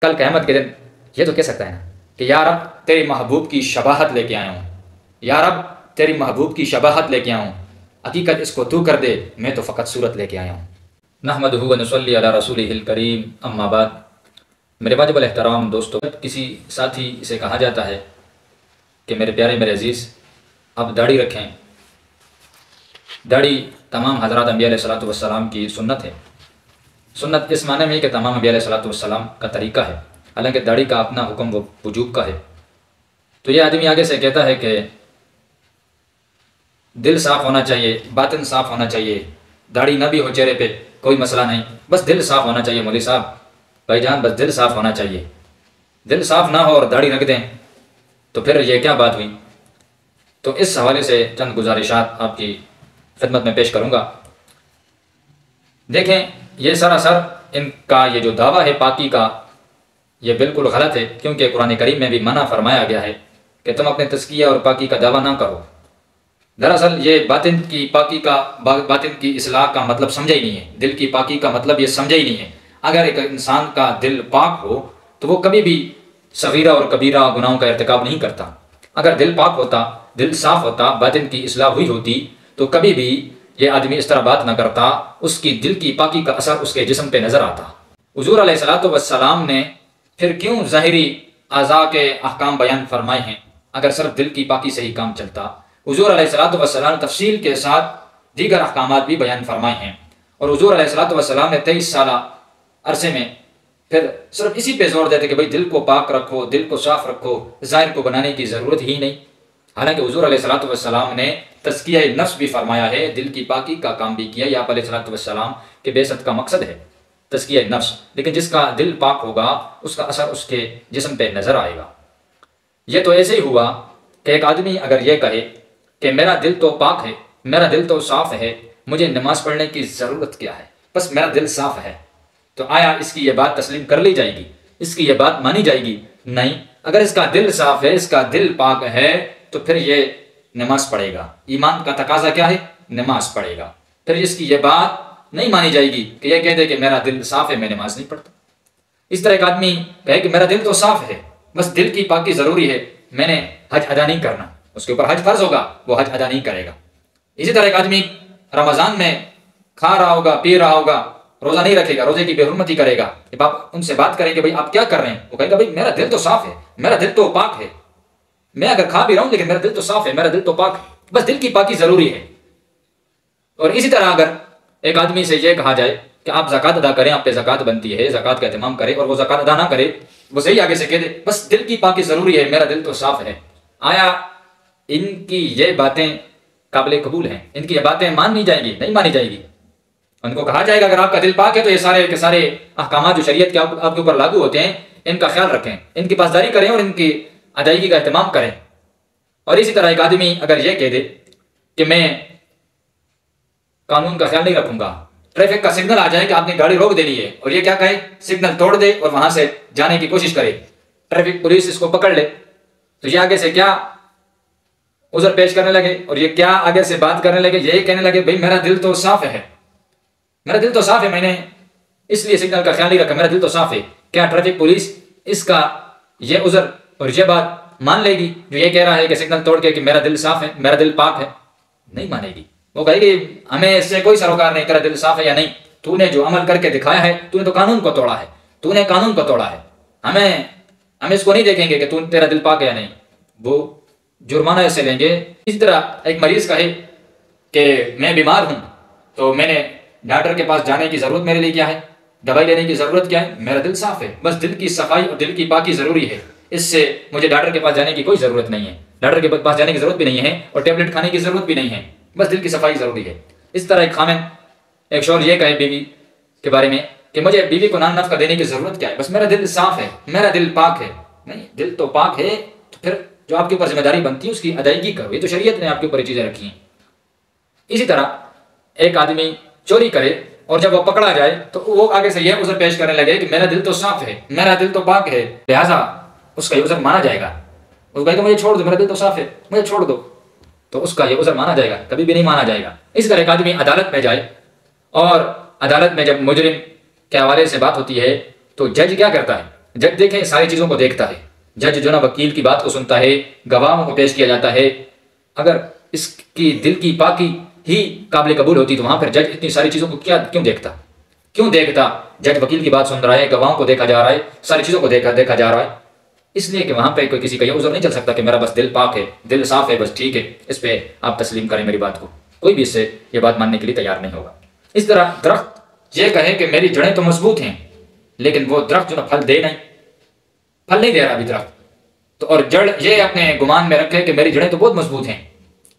کل قیامت کے دن یہ تو کہہ سکتا ہے نا کہ یا رب تیری محبوب کی شباہت لے کے آیا ہوں، یا رب تیری محبوب کی شباہت لے کے آیا ہوں، حقیقت اس کو تو کر دے، میں تو فقط صورت لے کے آیا ہوں۔ نحمدہ و نصلی علی رسولہ الکریم، اما بعد۔ میرے واجب الاحترام دوستو، کسی ساتھی سے کہا جاتا ہے کہ میرے پیارے میرے عزیز آپ داڑھی رکھیں۔ داڑھی تمام حضرات انبیاء علیہ السلام کی سنت ہے۔ سنت اس معنی میں کہ تمام انبیاء علیہ السلام کا طریقہ ہے، حالانکہ داڑھی کا اپنا حکم وجوب کا ہے۔ تو یہ آدمی آگے سے کہتا ہے کہ دل صاف ہونا چاہیے، باطن صاف ہونا چاہیے، داڑھی نہ بھی ہو چہرے پہ کوئی مسئلہ نہیں، بس دل صاف ہونا چاہیے۔ مولوی صاحب بھائی جان، بس دل صاف ہونا چاہیے، دل صاف نہ ہو اور داڑھی رکھ دیں تو پھر یہ کیا بات ہوئی؟ تو اس حوالے سے چند گزارشات آپ کی خدمت میں پیش کروں گا۔ دیکھیں، یہ سراسر ان کا یہ جو دعویٰ ہے پاکی کا، یہ بالکل غلط ہے، کیونکہ قرآن کریم میں بھی منع فرمایا گیا ہے کہ تم اپنے تزکیہ اور پاکی کا دعویٰ نہ کرو۔ دراصل یہ باطن کی پاکی کا، باطن کی اصلاح کا مطلب سمجھا ہی نہیں ہے، دل کی پاکی کا مطلب یہ سمجھا ہی نہیں ہے۔ اگر ایک انسان کا دل پاک ہو تو وہ کبھی بھی صغیرہ اور کبیرہ گناہوں کا ارتکاب نہیں کرتا۔ اگر دل پاک ہوتا، دل صاف ہوتا، باطن کی اصلاح ہوئی ہوتی تو کبھی بھی یہ آدمی اس طرح بات نہ کرتا، اس کی دل کی پاکی کا اثر اس کے جسم پہ نظر آتا۔ حضور علیہ السلام نے پھر کیوں ظاہری اعضاء کے احکام بیان فرمائے ہیں اگر صرف دل کی پاکی سے ہی کام چلتا؟ حضور علیہ السلام نے تفصیل کے ساتھ دیگر احکامات بھی بیان فرمائے ہیں، اور حضور علیہ السلام نے 23 سالہ عرصے میں پھر صرف اسی پہ زور دیتے کہ بھئی دل کو پاک رکھو، دل کو صاف رکھو، ظاہر کو بنانے کی ضرورت ہی نہیں۔ حالانکہ حضور علیہ السلام نے تزکیہ نفس بھی فرمایا ہے، دل کی پاکی کا کام بھی کیا۔ یہ آپ علیہ السلام کے بعثت کا مقصد ہے تزکیہ نفس، لیکن جس کا دل پاک ہوگا اس کا اثر اس کے جسم پہ نظر آئے گا۔ یہ تو ایسے ہی ہوا کہ ایک آدمی اگر یہ کہے کہ میرا دل تو پاک ہے، میرا دل تو صاف ہے، مجھے نماز پڑھنے کی ضرورت کیا ہے، بس میرا دل صاف ہے، تو آیا اس کی یہ بات تسلیم کر لی جائے گی؟ اس کی یہ بات مانی جائے گی؟ نہیں۔ اگر اس کا دل صاف ہے، اس کا دل پاک ہے، تو پھر یہ نماز پڑھے گا۔ ایمان کا تقاضا کیا ہے؟ نماز پڑھے گا۔ پھر اس کی یہ بات نہیں مانی جائے گی کہ یہ کہہ دے کہ میرا دل صاف ہے، میں نماز نہیں پڑھتا۔ اس طرح ایک آدمی کہے کہ میرا دل تو صاف ہے، بس دل کی پاکی ضروری ہے، میں نے حج ادا نہیں کرنا، اس کے اوپر حج فرض ہوگا، وہ حج ادا نہیں کرے گا۔ اسی طرح ایک آدمی رمضان میں کھا رہا ہوگا، پی رہا ہوگا، روزہ نہیں رکھے گا، روزے کی بے حرمتی کرے گا۔ جب آپ ان سے بات کریں کہ بھائی آپ کیا کر رہے ہیں، وہ کہے گا بھائی میرا دل تو صاف ہے، میرا دل تو پاک ہے، میں اگر کھا بھی رہا ہوں لیکن میرا دل تو صاف ہے، میرا دل تو پاک ہے، بس دل کی پاکی ضروری ہے۔ اور اسی طرح اگر ایک آدمی سے یہ کہا جائے کہ آپ زکوٰۃ ادا کریں، آپ پہ زکوٰۃ بنتی ہے، زکوٰۃ کا اہتمام کرے، اور وہ زکوٰۃ ادا نہ کرے، وہ صحیح آگے سے کہہ دے بس دل کی پاکی ضروری ہے، میرا دل تو صاف ہے، آیا ان کی یہ باتیں قابل قبول ہیں؟ ان کی یہ باتیں مانی جائیں گی؟ نہیں مانی جائے گی۔ ان کو کہا جائے گا اگر آپ کا دل پاک ہے تو یہ سارے کے سارے احکامات جو شریعت کے آپ کے اوپر لاگو ہوتے ہیں ان کا خیال رکھیں، ان کی پاسداری کریں اور ان کی ادائیگی کا اہتمام کریں۔ اور اسی طرح ایک آدمی اگر یہ کہہ دے کہ میں قانون کا خیال نہیں رکھوں گا، ٹریفک کا سگنل آ جائے کہ آپ نے گاڑی روک دینی ہے اور یہ کیا کہے، سگنل توڑ دے اور وہاں سے جانے کی کوشش کرے، ٹریفک پولیس اس کو پکڑ لے، تو یہ آگے سے کیا عذر پیش کرنے لگے اور یہ کیا آگے سے بات کرنے لگے، یہی کہنے لگے بھئی میرا دل تو صاف ہے، میرا دل تو صاف ہے، میں نے اس لیے سگنل کا خیال نہیں رکھا، میرا دل تو صاف ہے۔ کیا ٹریفک پولیس اس کا یہ عذر اور یہ بات مان لے گی جو یہ کہہ رہا ہے کہ سگنل توڑ کے کہ میرا دل صاف ہے، میرا دل پاک ہے؟ نہیں مانے گی۔ وہ کہے گی ہمیں اس سے کوئی سروکار نہیں، تیرا دل صاف ہے یا نہیں، تو نے جو عمل کر کے دکھایا ہے، تو نے تو قانون کو توڑا ہے، تو نے قانون کو توڑا ہے، ہمیں اس کو نہیں دیکھیں گے کہ تیرا دل پاک ہے یا نہیں، وہ جرمانہ ایسے لیں گے۔ اسی طرح ایک مریض کہے کہ میں بیمار ہوں تو میں نے ڈاکٹر کے پاس جانے کی ضرورت میرے لیے کیا ہے، دوائی لینے کی ضرورت کیا ہے، میرا دل صاف ہے، بس دل کی صفائی اور دل کی پاکی ضروری ہے، اس سے مجھے ڈاکٹر کے پاس جانے کی کوئی ضرورت نہیں ہے، ڈاکٹر کے پاس جانے کی ضرورت بھی نہیں ہے اور ٹیبلٹ کھانے کی ضرورت بھی نہیں ہے، بس دل کی صفائی ضروری ہے۔ اس طرح ایک خامن، ایک شوہر یہ کہے بیوی کے بارے میں کہ مجھے بیوی کو نان نفقہ دینے کی ضرورت کیا ہے، بس میرا دل صاف ہے، میرا دل پاک ہے۔ نہیں، دل تو پاک ہے تو پھر جو آپ کے اوپر ذمہ داری بنتی ہے اس کی ادائیگی کرو، یہ تو شریعت نے آپ کے اوپر یہ چیزیں رکھی ہیں۔ اسی طرح ایک آدمی چوری کرے اور جب وہ پکڑا جائے تو وہ آگے سے یہ عذر پیش کرنے لگے کہ میرا دل تو صاف ہے، میرا دل تو پاک ہے، لہٰذا اس کا یہ عذر مانا جائے گا۔ وہ کہے گا مجھے چھوڑ دو، میرا دل تو صاف ہے، مجھے چھوڑ دو، تو اس کا یہ عذر مانا جائے گا؟ کبھی بھی نہیں مانا جائے گا۔ اس طرح ایک آدمی عدالت میں جائے اور عدالت میں جب مجرم کے حوالے سے بات ہوتی ہے تو جج کیا کرتا ہے؟ جج دیکھیں ساری چیزوں کو دیکھتا ہے، جج جو نا وکیل کی بات کو سنتا ہے، گواہوں کو پیش کیا جاتا ہے، اگر اس کی دل کی پاکی ہی قابل قبول ہوتی تو وہاں پھر جج اتنی ساری چیزوں کو کیوں دیکھتا؟ جج وکیل کی بات سن رہا ہے، گواہوں کو دیکھا جا رہا ہے، ساری چیزوں کو دیکھا جا رہا ہے، اس لیے کہ وہاں پہ کوئی کسی کا یہ عذر نہیں چل سکتا کہ میرا بس دل پاک ہے، دل صاف ہے، بس ٹھیک ہے، اس پہ آپ تسلیم کریں میری بات کو، کوئی بھی اس سے یہ بات ماننے کے لیے تیار نہیں ہوگا۔ اس طرح درخت یہ کہے کہ میری جڑیں تو مضبوط ہیں، لیکن وہ درخت جو نا پھل نہیں دے رہا ابھی درخت، تو اور جڑ یہ اپنے گمان میں رکھے کہ میری جڑیں تو بہت مضبوط ہیں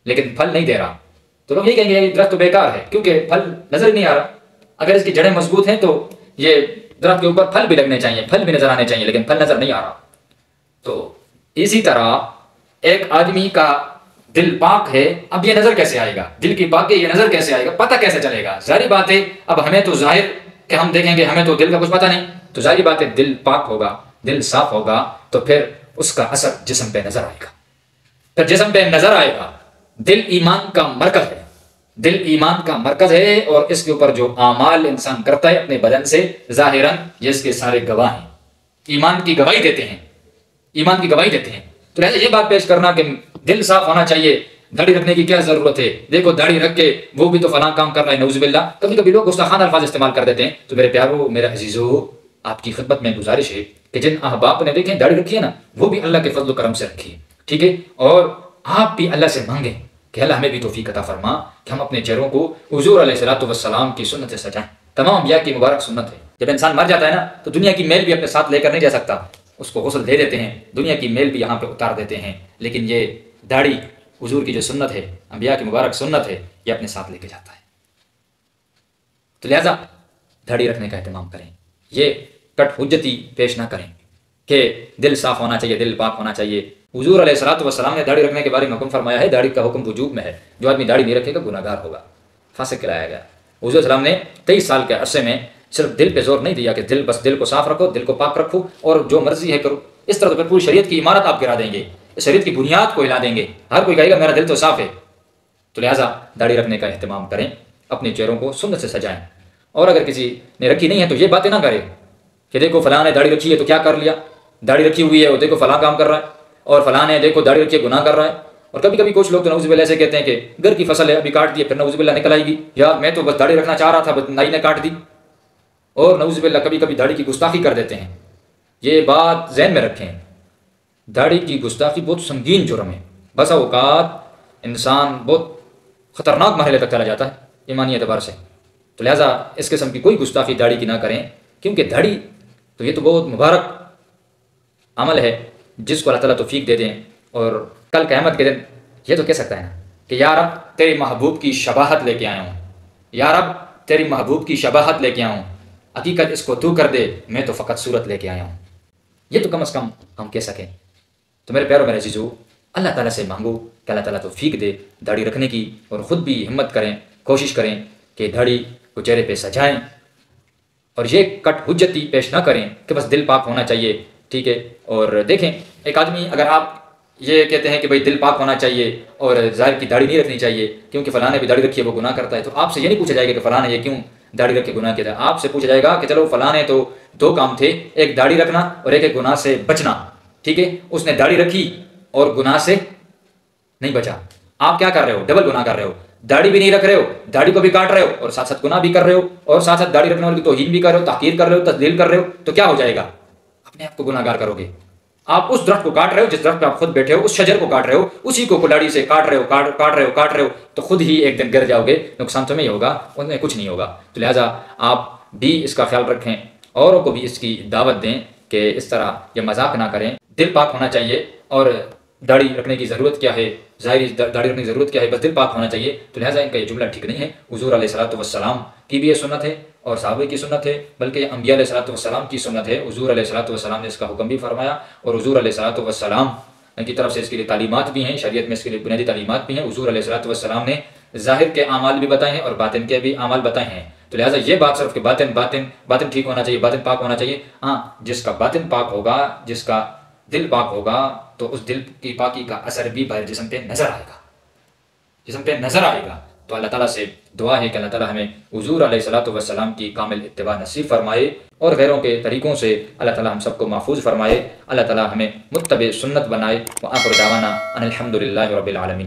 لیکن پھل نہیں دے رہا، تو لوگ یہ کہیں گے یہ درخت تو بیکار ہے کیونکہ پھل نظر نہیں آ رہا۔ اگر اس کی جڑیں مضبوط ہیں تو یہ درخت کے اوپر پھل بھی لگنے چاہیے، پھل بھی نظر آنے چاہیے، لیکن پھل نظر نہیں آ رہا۔ تو اسی طرح ایک آدمی کا دل پاک ہے، اب یہ نظر کیسے آئے گا؟ دل کی پاکی یہ نظر کیسے آئے گا؟ پتہ کیسے چلے گا؟ ظاہری بات ہے اب ہمیں تو ظاہر کہ ہم دیکھیں گے، ہمیں تو دل کا کچھ پتہ نہیں، تو ظاہری بات ہے دل پاک ہوگا، دل صاف ہوگا تو پھر اس کا اثر جسم پہ نظر آئے گا، پھر جسم پہ نظر آئے گا۔ دل ایمان کا مرکز ہے، دل ایمان کا مرکز ہے، اور اس کے اوپر جو اعمال انسان کرتا ہے اپنے بدن سے ظاہراً یہ اس کے سارے گواہ ہیں، ایمان کی گواہی دیتے ہیں، ایمان کی گواہی دیتے ہیں۔ تو لہٰذا یہ بات پیش کرنا کہ دل صاف ہونا چاہیے، داڑھی رکھنے کی کیا ضرورت ہے، دیکھو داڑھی رکھ کے وہ بھی تو فلاں کام کر رہا ہے، نعوذ باللہ، کبھی کبھی لوگ گستاخانہ الفاظ استعمال کر دیتے ہیں۔ تو میرے پیارو، میرے عزیزو، آپ کی خدمت میں گزارش ہے کہ جن احباب نے دیکھیں داڑھی رکھی ہے نا، وہ بھی اللہ کے فضل و کرم سے رکھی ہے، ٹھیک ہے، اور آپ بھی اللہ سے مانگیں کہ اللہ ہمیں بھی توفیق عطا فرما کہ ہم اپنے چہروں کو حضور علیہ السلام کی سنت سے سجائیں۔ تمام انبیاء کی مبارک سنت ہے، جب انسان مر جاتا ہے نا تو دنیا کی میل بھی اپنے ساتھ لے کر نہیں جا سکتا، اس کو غسل دے دیتے ہیں، دنیا کی میل بھی یہاں پہ اتار دیتے ہیں، لیکن یہ داڑھی حضور کی جو سنت ہے، انبیاء کی مبارک سنت ہے، یہ اپنے ساتھ لے کے جاتا ہے۔ تو لہٰذا داڑھی رکھنے کا اہتمام کریں، یہ کٹ حجتی پیش نہ کریں کہ دل صاف ہونا چاہیے، دل پاک ہونا چاہیے۔ حضور علیہ السلام نے داڑھی رکھنے کے بارے میں حکم فرمایا ہے، داڑھی کا حکم وجوب میں ہے، جو آدمی داڑھی نہیں رکھے گا گناہ گار ہوگا، فاسق کہلایا گیا۔ حضور علیہ السلام نے 23 سال کے عرصے میں صرف دل پہ زور نہیں دیا کہ دل کو صاف رکھو، دل کو پاک رکھو اور جو مرضی ہے کرو، اس طرح تو پھر پوری شریعت کی عمارت آپ گرا دیں گے، شریعت کی بنیاد کو ہلا دیں گے، ہر کوئی کہے گا میرا دل تو صاف ہے۔ تو لہٰذا داڑھی رکھنے کا اہتمام کریں، اپنے چہروں کو سنت سے سجائیں، اور اگر کسی نے رکھی نہیں ہے تو یہ باتیں نہ کرے کہ دیکھو فلاں نے داڑھی رکھی ہے تو کیا کر لیا، داڑھی رکھی ہوئی ہے وہ دیکھو فلاں کام کر رہا ہے، اور فلاں نے دیکھو داڑھی رکھی ہے گناہ کر رہا ہے۔ اور کبھی کبھی کچھ لوگ تو نعوذ باللہ ایسے کہتے ہیں کہ گھر کی فصل ہے ابھی کاٹ دی ہے پھر نعوذ باللہ نکل آئے گی، یا میں تو بس داڑھی رکھنا چاہ رہا تھا بس نائی نے کاٹ دی، اور نعوذ باللہ کبھی کبھی داڑھی کی گستاخی کر دیتے ہیں۔ یہ بات ذہن میں رکھیں، داڑھی کی گستاخی بہت سنگین جرم ہے، بسا اوقات انسان بہت خطرناک مرحلے تک چلا جاتا ہے ایمانی اعتبار سے۔ تو لہٰذا اس قسم کی کوئی گستاخی داڑھی کی نہ کریں، کیونکہ داڑھی تو یہ تو بہت مبارک عمل ہے جس کو اللہ تعالیٰ توفیق دے دیں، اور کل قیامت کے دن یہ تو کہہ سکتا ہے نا کہ یا رب تیری محبوب کی شباہت لے کے آیا ہوں، یا رب تیری محبوب کی شباہت لے کے آیا ہوں، حقیقت اس کو تو کر دے، میں تو فقط صورت لے کے آیا ہوں، یہ تو کم از کم ہم کہہ سکیں۔ تو میرے پیارو میرے عزیزو، اللہ تعالیٰ سے مانگو کہ اللہ تعالیٰ توفیق دے داڑھی رکھنے کی، اور خود بھی ہمت کریں، کوشش کریں کہ داڑھی کو چہرے پہ سجائیں، اور یہ کٹ حجتی پیش نہ کریں کہ بس دل پاک ہونا چاہیے، ٹھیک ہے۔ اور دیکھیں ایک آدمی، اگر آپ یہ کہتے ہیں کہ بھائی دل پاک ہونا چاہیے اور ظاہر کی داڑھی نہیں رکھنی چاہیے کیونکہ فلاں نے بھی داڑھی رکھی ہے وہ گناہ کرتا ہے، تو آپ سے یہ نہیں پوچھا جائے گا کہ فلاں نے یہ کیوں داڑھی رکھ کے گناہ کیا تھا، آپ سے پوچھا جائے گا کہ چلو فلاں نے تو 2 کام تھے، ایک داڑھی رکھنا اور ایک گناہ سے بچنا، ٹھیک ہے، اس نے داڑھی رکھی اور گناہ سے نہیں بچا، آپ کیا کر رہے ہو؟ ڈبل گناہ کر رہے ہو، داڑھی بھی نہیں رکھ رہے ہو، داڑھی کو بھی کاٹ رہے ہو، اور ساتھ ساتھ گناہ بھی کر رہے ہو، اور ساتھ ساتھ داڑھی رکھنے والے کی توہین بھی کر رہے ہو، تحقیر کر رہے ہو، تذلیل کر رہے ہو، تو کیا ہو جائے گا؟ اپنے آپ کو گناہ گار کرو گے۔ آپ اس درخت کو کاٹ رہے ہو جس درخت پہ آپ خود بیٹھے ہو، اس شجر کو کاٹ رہے ہو، اسی کو کلاڑی سے کاٹ رہے ہو، تو خود ہی ایک دن گر جاؤ گے، نقصان تمہیں ہی ہوگا، ان میں کچھ نہیں ہوگا۔ تو لہٰذا آپ بھی اس کا خیال رکھیں، اوروں کو بھی اس کی دعوت دیں کہ اس طرح یہ مذاق نہ کریں، دل پاک ہونا چاہیے۔ اور داڑھی رکھنے کی ضرورت کیا ہے؟ ظاہری داڑھی رکھنے کی ضرورت کیا ہے؟ بس دل پاک ہونا چاہیے۔ تو لہٰذا ان کا یہ جملہ ٹھیک نہیں ہے، حضور علیہ السلام کی بھی یہ سنت ہے اور صحابہ کی سنت ہے، بلکہ یہ انبیاء علیہ السلام کی سنت ہے۔ حضور علیہ السلام نے اس کا حکم بھی فرمایا، اور حضور علیہ السلام کی طرف سے اس کے لیے تعلیمات بھی ہیں، شریعت میں اس کے لیے بنیادی تعلیمات بھی ہیں۔ حضور علیہ السلام نے ظاہر کے اعمال بھی بتائے ہیں اور باطن کے بھی اعمال بتائے ہیں۔ تو لہٰذا یہ بات صرف کہ باطن ٹھیک ہونا چاہیے، باطن پاک ہونا چاہیے، ہاں جس کا باطن پاک ہوگا، جس کا دل پاک ہوگا، تو اس دل کی پاکی کا اثر بھی باہر جسم پہ نظر آئے گا، جسم پہ نظر آئے گا۔ تو اللہ تعالیٰ سے دعا ہے کہ اللہ تعالیٰ ہمیں حضور علیہ الصلوۃ والسلام کی کامل اتباع نصیب فرمائے اور غیروں کے طریقوں سے اللہ تعالیٰ ہم سب کو محفوظ فرمائے، اللہ تعالیٰ ہمیں متبع سنت بنائے۔ وآخر دعوانا ان الحمد للہ رب العالمین۔